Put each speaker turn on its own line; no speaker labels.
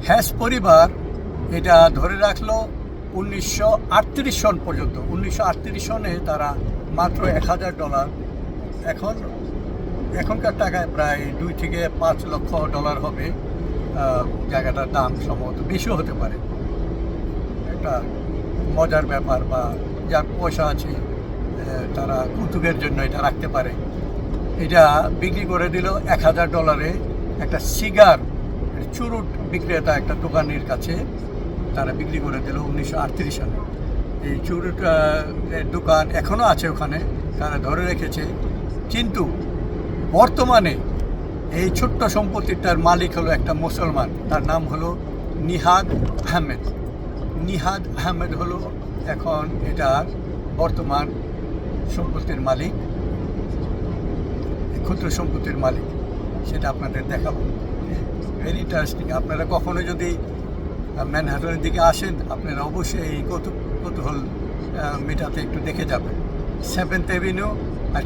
হ্যাস পরিবার এটা ধরে রাখলো 1938 সন পর্যন্ত। 1938 সনে তারা মাত্র $1000, এখনকার টাকায় প্রায় 2 থেকে 5 লক্ষ ডলার হবে। জায়গাটার দাম সম্ভবত বেশিও হতে পারে। একটা মজার ব্যাপার, বা যার পয়সা আছে তারা কৌতুকের জন্য এটা রাখতে পারে। এটা বিক্রি করে দিল $1000 একটা সিগার চুরুট বিক্রেতা একটা দোকানের কাছে। তারা বিক্রি করে দিল 1938 সালে। এই চুরুট দোকান এখনও আছে ওখানে, তারা ধরে রেখেছে। কিন্তু বর্তমানে এই ছোট্ট সম্পত্তিটার মালিক হলো একটা মুসলমান, তার নাম হলো নিহাদ আহমেদ। নিহাদ আহমেদ হলো এখন এটার বর্তমান সম্পত্তির মালিক, ক্ষুদ্র সম্পত্তির মালিক। সেটা আপনাদের দেখাবো। Very interesting. আপনারা কখনো যদি ম্যানহাটনের দিকে আসেন, আপনারা অবশ্যই এই কৌতূহল মেটাতে একটু দেখে যাবেন। 7th অ্যাভিনিউ আর